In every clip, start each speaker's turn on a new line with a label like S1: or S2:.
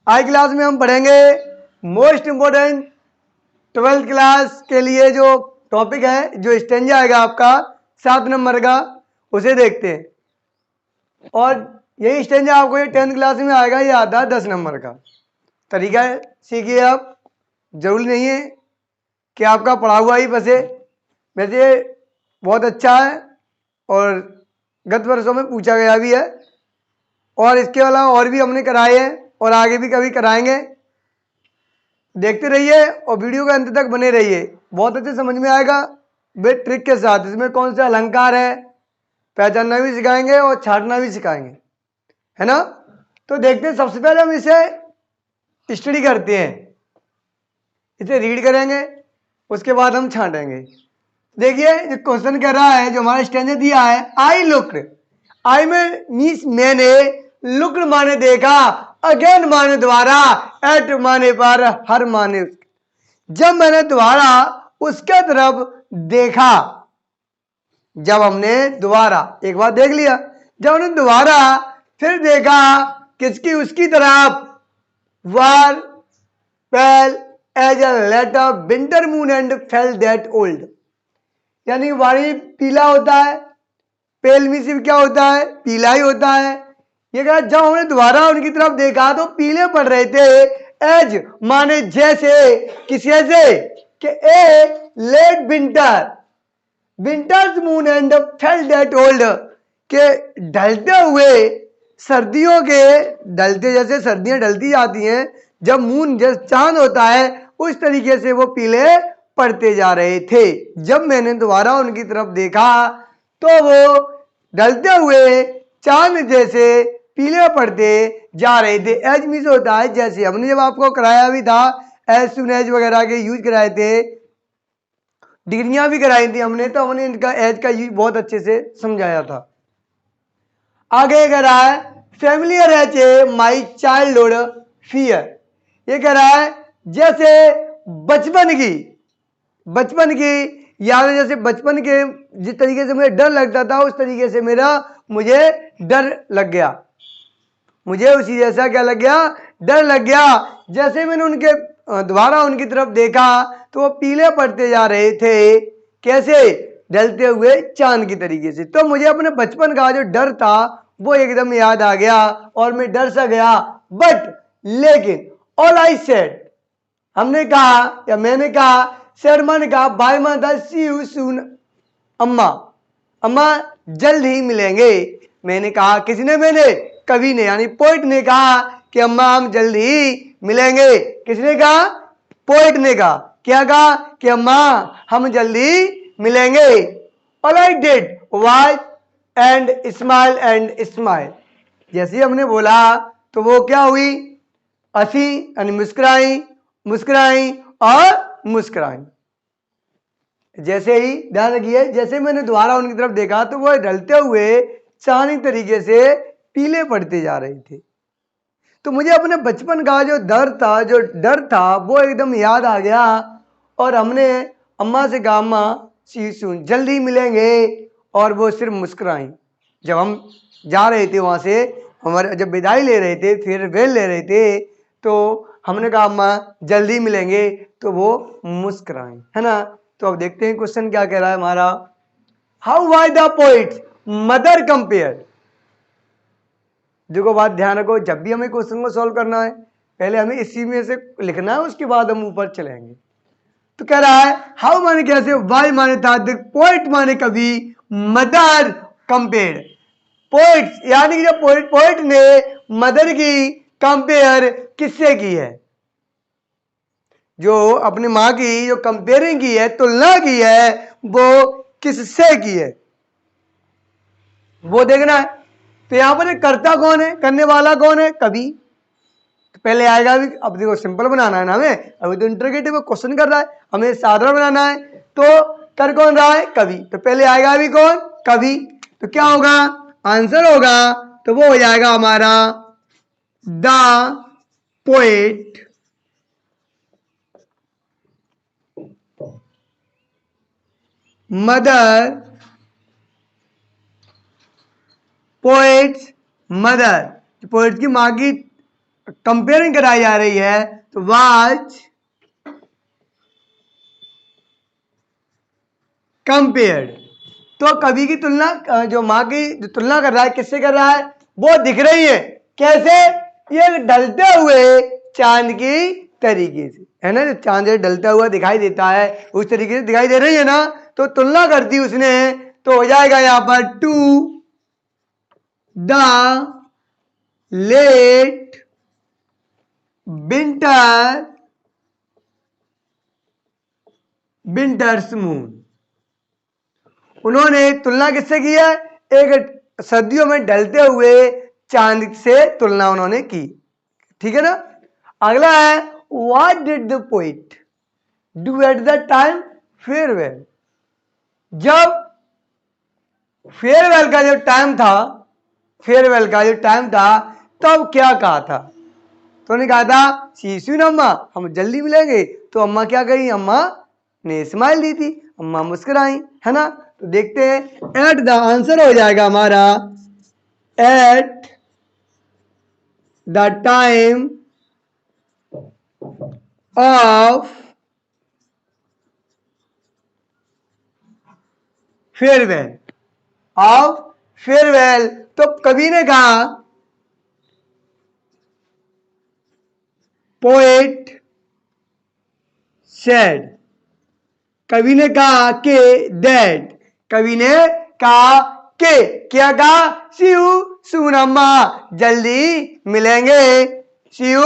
S1: आज क्लास में हम पढ़ेंगे मोस्ट इम्पोर्टेंट 12th क्लास के लिए जो टॉपिक है, जो स्टेंजा आएगा आपका 7 नंबर का, उसे देखते हैं। और यही स्टेंजा आपको ये 10th क्लास में आएगा, ये आता है 10 नंबर का। तरीका सीखिए आप, जरूरी नहीं है कि आपका पढ़ा हुआ ही फंसे। वैसे बहुत अच्छा है और गत वर्षों में पूछा गया भी है, और इसके अलावा और भी हमने कराए हैं और आगे भी कभी कराएंगे। देखते रहिए और वीडियो के अंत तक बने रहिए, बहुत अच्छे समझ में आएगा वे ट्रिक के साथ। इसमें कौन से अलंकार है पहचानना भी सिखाएंगे और छांटना भी सिखाएंगे, है ना। तो देखते हैं, सबसे पहले हम इसे स्टडी करते हैं, इसे रीड करेंगे, उसके बाद हम छांटेंगे। देखिए क्वेश्चन कह रहा है, जो हमारा स्टैंडर्ड दिया है, आई लुक्ड। आई में मीन्स मैंने, लुक्ड माने देखा, अगेन माने द्वारा, एट माने पर, हर माने। जब मैंने दोबारा उसके तरफ देखा, जब हमने दोबारा एक बार देख लिया, जब हमने दोबारा फिर देखा किसकी, उसकी तरफ, war pale as a later winter moon and fell that old. यानी वारी पीला होता है, पेल में सिर्फ क्या होता है, पीला ही होता है। ये कहा जब हमने दोबारा उनकी तरफ देखा तो पीले पड़ रहे थे। एज माने जैसे, किसी से कि a late winter, winters moon and fell that old, के ढलते हुए सर्दियों के, ढलते जैसे सर्दियां ढलती जाती हैं, जब मून जैसे चांद होता है, उस तरीके से वो पीले पड़ते जा रहे थे। जब मैंने दोबारा उनकी तरफ देखा तो वो ढलते हुए चांद जैसे पीले पड़ते जा रहे थे। एज मीन्स होता है जैसे, हमने जब आपको कराया भी था, एज सुन एज वगैरह के यूज कराए थे, डिग्रियां भी कराई थी हमने, तो हमने इनका एज का यूज बहुत अच्छे से समझाया था। आगे कह रहा है familiar as a my childhood fear. ये कह रहा है जैसे बचपन की याद, जैसे बचपन के जिस तरीके से मुझे डर लगता था, उस तरीके से मुझे डर लग गया, मुझे उसी जैसा क्या लग गया, डर लग गया। जैसे मैंने उनके दोबारा उनकी तरफ देखा तो वो पीले पड़ते जा रहे थे, कैसे, ढलते हुए चांद की तरीके से। तो मुझे अपने बचपन का जो डर था वो एकदम याद आ गया और मैं डर सा गया। बट लेकिन ऑल आई सेड, हमने कहा या मैंने कहा, सेड माने कहा, बाय माता, सी यू सून, अम्मा, अम्मा जल्द ही मिलेंगे। मैंने कहा, किसने, मैंने, कवि ने यानी पोइट ने कहा कि अम्मा हम जल्द ही मिलेंगे। किसने कहा, पोइट ने कहा। क्या कहा कि अम्मा हम जल्द ही मिलेंगे। All I did was and smile. जैसे ही हमने बोला तो वो क्या हुई, हंसी यानी मुस्कुराई और मुस्कुराई। जैसे ही, ध्यान रखिए, जैसे मैंने दोबारा उनकी तरफ देखा तो वो ढलते हुए चांदी तरीके से पीले पड़ते जा रहे थे। तो मुझे अपने बचपन का जो डर था वो एकदम याद आ गया और हमने अम्मा से कहा, अम्मा सी सून, जल्दी मिलेंगे। और वो सिर्फ मुस्कुराई। जब हम जा रहे थे वहां से, हमारे जब विदाई ले रहे थे, फिर वेल ले रहे थे, तो हमने कहा अम्मा जल्दी मिलेंगे, तो वो मुस्कुराई, है ना। तो अब देखते हैं क्वेश्चन क्या कह रहा है हमारा। How was the poet mother compare. देखो बात ध्यान रखो, जब भी हमें क्वेश्चन को सॉल्व करना है पहले हमें इसी में से लिखना है, उसके बाद हम ऊपर चलेंगे। तो कह रहा है हाउ माने कैसे, वाई माने था, पोइट माने कवि, मदर कंपेयर, पोइट यानी कि जब पोइट ने मदर की कंपेयर किससे की है, जो अपनी मां की जो कंपेयरिंग की है, तुलना की है, वो किससे की है, वो देखना है। तो यहां पर कर्ता कौन है, करने वाला कौन है, कवि। तो पहले आएगा भी, अब देखो सिंपल बनाना है ना हमें, अभी तो इंटरोगेटिव क्वेश्चन कर रहा है, हमें साधारण बनाना है। तो कर कौन रहा है, कवि। तो पहले आएगा भी कौन, कवि। तो क्या होगा, आंसर होगा तो वो हो जाएगा हमारा the poet mother, poets mother, poet की मां की कंपेयरिंग कराई जा रही है, तो वाज कंपेयर्ड। तो कवि की तुलना, जो माँ की जो तुलना कर रहा है, किससे कर रहा है? वो दिख रही है कैसे? ये ढलते हुए चांद की तरीके से, है ना, जो चांद ढलता हुआ दिखाई देता है उस तरीके से दिखाई दे रही है ना, तो तुलना कर दी उसने, तो हो जाएगा यहां पर to the late winter winters moon. उन्होंने तुलना किससे की है? एक सर्दियों में ढलते हुए चांद से तुलना उन्होंने की, ठीक है ना। अगला है what did the poet do at the time farewell. जब फेयरवेल का जो टाइम था, फेयरवेल का जो टाइम था, तब क्या कहा था? तो उन्होंने कहा था सी न अम्मा, हम जल्दी मिलेंगे। तो अम्मा क्या कही? अम्मा ने स्माइल दी थी, अम्मा मुस्कुराई, है ना। तो देखते हैं, एट द आंसर हो जाएगा हमारा at the time of farewell, of farewell. तो कवि ने कहा, पोएट सेड, कवि ने कहा कि दैट, कवि ने कहा कि, क्या कहा? सी यू सून अम्मा, जल्दी मिलेंगे। सी यू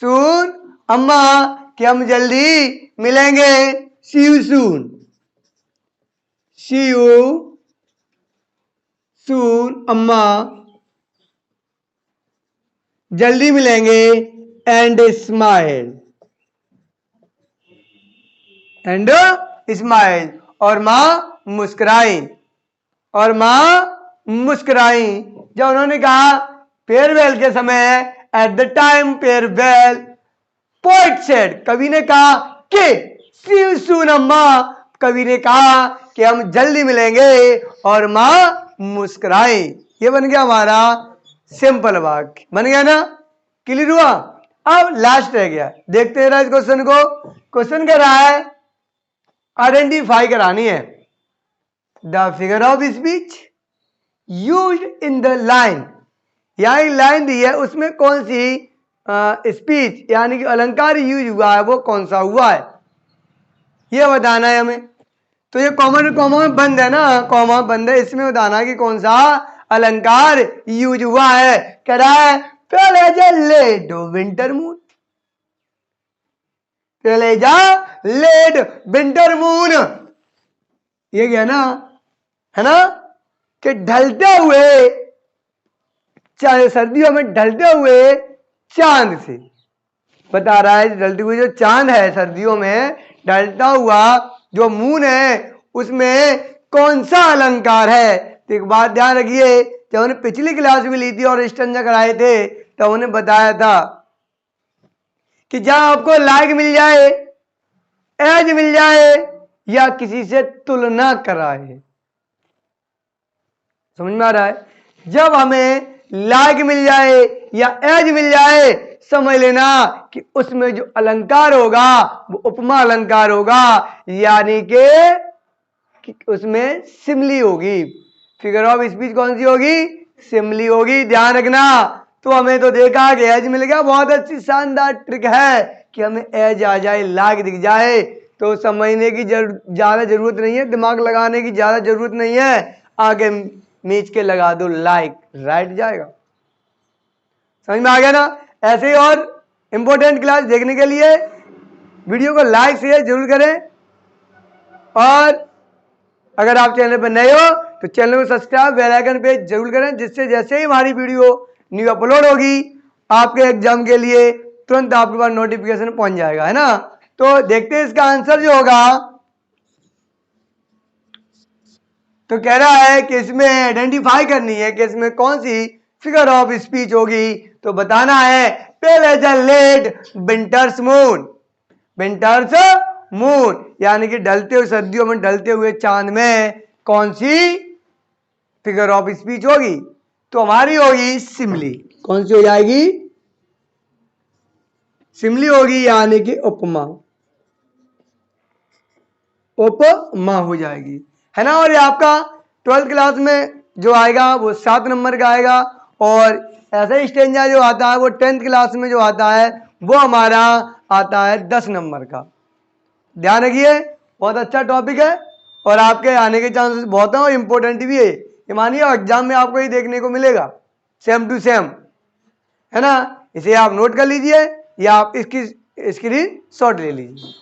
S1: सून अम्मा, कि हम जल्दी मिलेंगे। सी you soon, C you soon अम्मा, जल्दी मिलेंगे। एंड स्माइल, एंड स्माइल, और मां मुस्कुराई, और मां मुस्कुराई। जब उन्होंने कहा फेयरवेल के समय, at the time farewell, poet said, कवि ने कहा कि सी यू सून अम्मा, कवि ने कहा कि हम जल्दी मिलेंगे, और मां मुस्कुराई। ये बन गया हमारा सिंपल वाक्य, बन गया ना, क्लियर हुआ। अब लास्ट रह गया, देखते हैं इस क्वेश्चन को। क्वेश्चन क्या रहा है? आइडेंटिफाई करानी है the figure of speech use in the line. यहां एक लाइन दी है, उसमें कौन सी स्पीच यानी कि अलंकार यूज हुआ है, वो कौन सा हुआ है, ये बताना है हमें। तो ये कॉमन कॉमा में बंद है ना, कॉमा बंद है, इसमें बताना है कि कौन सा अलंकार यूज हुआ है। कह रहा है पहले जा लेट विंटर मून, पहले जा लेट विंटर मून, ये क्या ना, है ना, कि ढलते हुए, चाहे सर्दियों में ढलते हुए चांद से बता रहा है। ढलते हुए जो चांद है सर्दियों में, ढलता हुआ जो मून है, उसमें कौन सा अलंकार है। तो एक बात ध्यान रखिए, जब उन्हें पिछली क्लास में ली थी और स्टंजा कराए थे, तब उन्हें बताया था कि जहां आपको लाइक मिल जाए, एज मिल जाए, या किसी से तुलना कराए, समझ में आ रहा है? जब हमें लाइक मिल जाए या एज मिल जाए, समझ लेना कि उसमें जो अलंकार होगा वो उपमा अलंकार होगा, यानी कि उसमें सिमली होगी। फिगर ऑफ स्पीच कौन सी होगी? सिमली होगी, ध्यान रखना। तो हमें तो देखा कि एज मिल गया, बहुत अच्छी शानदार ट्रिक है कि हमें एज आ जाए, लाइक दिख जाए, तो समझने की ज्यादा जरूरत नहीं है, दिमाग लगाने की ज्यादा जरूरत नहीं है, आगे मीच के लगा दो लाइक, राइट जाएगा। समझ में आ गया ना? ऐसे ही और इंपॉर्टेंट क्लास देखने के लिए वीडियो को लाइक शेयर जरूर करें, और अगर आप चैनल पर नए हो तो चैनल को सब्सक्राइब, बेल आइकन पे जरूर करें, जिससे जैसे ही हमारी वीडियो न्यू अपलोड होगी, आपके एग्जाम के लिए तुरंत आपके पास नोटिफिकेशन पहुंच जाएगा, है ना। तो देखते हैं इसका आंसर जो होगा। तो कह रहा है कि इसमें आइडेंटिफाई करनी है कि इसमें कौन सी फिगर ऑफ स्पीच होगी। तो बताना है पहले the late winters moon, winters moon, यानी कि ढलते हुए सर्दियों में ढलते हुए चांद में कौन सी फिगर ऑफ स्पीच होगी। तो हमारी होगी सिमली, कौन सी हो जाएगी? सिमली होगी यानी कि उपमा, उपमा हो जाएगी, है ना। और ये आपका 12th क्लास में जो आएगा वो 7 नंबर का आएगा, और ऐसा ही स्टेंजा जो आता है वो 10th क्लास में जो आता है वो हमारा आता है 10 नंबर का। ध्यान रखिए, बहुत अच्छा टॉपिक है और आपके आने के चांसेस बहुत हैं और इम्पोर्टेंट भी है। ये मानिए एग्जाम में आपको ये देखने को मिलेगा सेम टू सेम, है ना। इसे आप नोट कर लीजिए या आप इसकी स्क्रीन शॉट ले लीजिए।